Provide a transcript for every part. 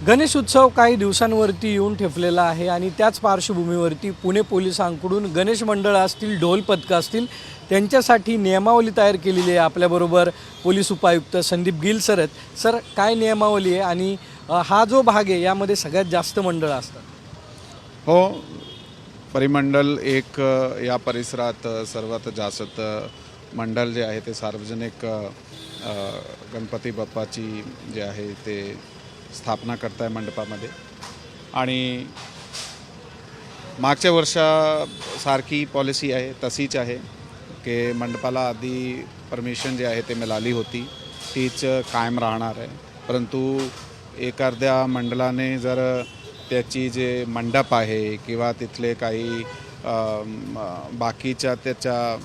गणेश उत्सव काही दिवसांवरती येऊन ठेपलेला आहे आणि त्याच पार्श्वभूमीवरती पुणे पोलिसांकडून गणेश मंडळ असतील, ढोल पथकं असतील, त्यांच्यासाठी नियमावली तयार केलेली आहे। आपल्याबरोबर पोलीस उपायुक्त संदीप गिल सर आहेत। सर, काय नियमावली आहे आणि हा जो भाग आहे यामध्ये सगळ्यात जास्त मंडळ असतात? हो, परिमंडल एक या परिसरात सर्वात जास्त मंडळ जे आहे ते सार्वजनिक गणपती बाप्पाची जे आहे ते स्थापना करताय मंडपामध्ये। आणि मागच्या वर्षासारखी पॉलिसी आहे तशीच आहे की मंडपाला आधी परमिशन जे आहे ते मिळाली होती तीच कायम राहणार आहे। परंतु एखाद्या मंडळाने जर त्याची जे मंडप आहे किंवा तिथले काही बाकीच्या त्याच्या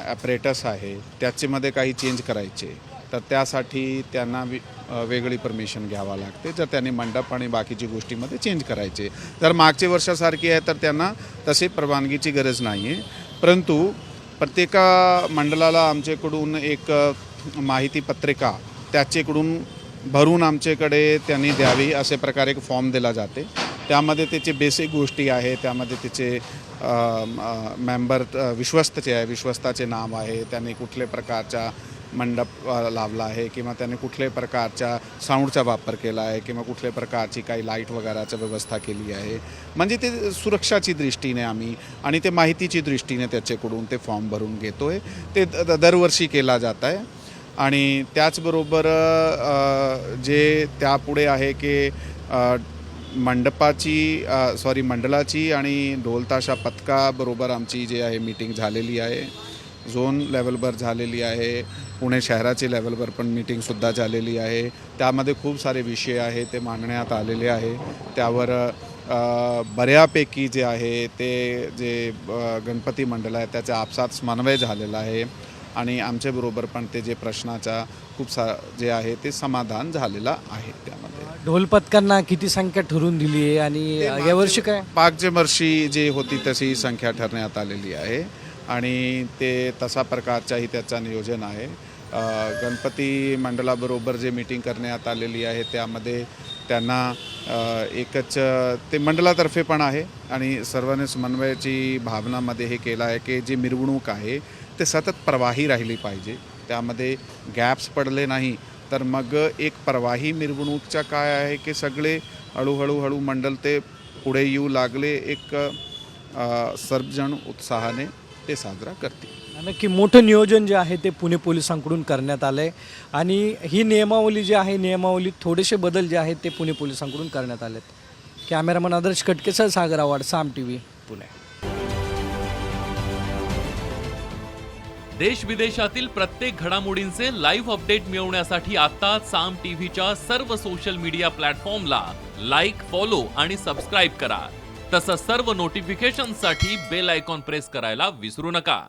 ॲपरेटस आहे त्याच्यामध्ये काही चेंज करायचे तर त्यासाठी त्यांना वेगळी परमिशन घ्यावा लागते। जर त्यांनी मंडप आणि बाकीची गोष्टीमध्ये चेंज करायचे जर मागच्या वर्षासारखी आहे तर त्यांना तशी परवानगीची गरज नाही आहे। परंतु प्रत्येक मंडळाला आमच्याकडून एक माहिती पत्रिका त्याच्याकडून भरून आमच्याकडे त्यांनी द्यावी असे प्रकारे एक फॉर्म दिला जाते। त्यामध्ये त्याचे बेसिक गोष्टी आहे, त्यामध्ये त्याचे मेंबर विश्वस्तचे आहे, विश्वस्ताचे नाव आहे, त्यांनी कुठल्या प्रकारचा मंडप लावला आहे किंवा त्याने कुठल्या प्रकारच्या साऊंडचा वापर केला आहे किंवा कुठल्या प्रकारची काही लाईट वगैरेची व्यवस्था केली आहे। म्हणजे ते सुरक्षाची दृष्टीने आम्ही आणि ते माहितीची दृष्टीने त्याच्याकडून ते फॉर्म भरून घेतो आहे। ते दरवर्षी केला जात आहे। आणि त्याचबरोबर जे त्यापुढे आहे की मंडळाची आणि ढोलताशा पथकाबरोबर आमची जे आहे मीटिंग झालेली आहे, झोन लेवलवर झालेली आहे, पुणे शहराची लेवलवर पण मीटिंगसुद्धा झालेली आहे। त्यामध्ये खूप सारे विषय आहे ते मांडण्यात आलेले आहे। त्यावर बऱ्यापैकी जे आहे ते जे गणपती मंडळ आहे त्याचा आपसात समन्वय झालेला आहे आणि आमच्याबरोबर पण ते जे प्रश्नाचा खूप जे आहे ते समाधान झालेलं आहे। त्यामध्ये ढोल पथकांना किती संख्या ठरवून दिली आहे आणि यावर्षी काय? मागच्या वर्षी जे होती तशी संख्या ठरण्यात आलेली आहे आणि ते तसा प्रकारचाही त्याचा नियोजन आहे। गणपती मंडळाबरोबर जे मीटिंग करण्यात आलेली आहे त्यामध्ये त्यांना एकच ते मंडळातर्फे पण आहे आणि सर्वांनी समन्वयाची भावनामध्ये हे केलं आहे की जी मिरवणूक आहे ते सतत प्रवाही राहिली पाहिजे, त्यामध्ये गॅप्स पडले नाही तर मग एक प्रवाही मिरवणूकचा काय आहे की सगळे हळूहळू मंडळ ते पुढे येऊ लागले, एक सर्वजण उत्साहाने ते साजरा करतील। नक्की मोठं नियोजन जे आहे ते पुणे पोलिसांकडून करण्यात आलं आहे आणि ही नियमावली जी आहे नियमावलीत थोडेसे बदल जे आहेत ते पुणे पोलिसांकडून करण्यात आले आहेत। कॅमेरामन आदर्श कटकेसह सागर आव्हाड, साम टीव्ही, पुणे। देश विदेशातील प्रत्येक घडामोडींचे लाईव्ह अपडेट मिळवण्यासाठी आता साम टीव्हीच्या सर्व सोशल मीडिया प्लॅटफॉर्मला लाईक, फॉलो आणि सबस्क्राईब करा। तसंच सर्व नोटिफिकेशनसाठी बेल आयकॉन प्रेस करायला विसरू नका।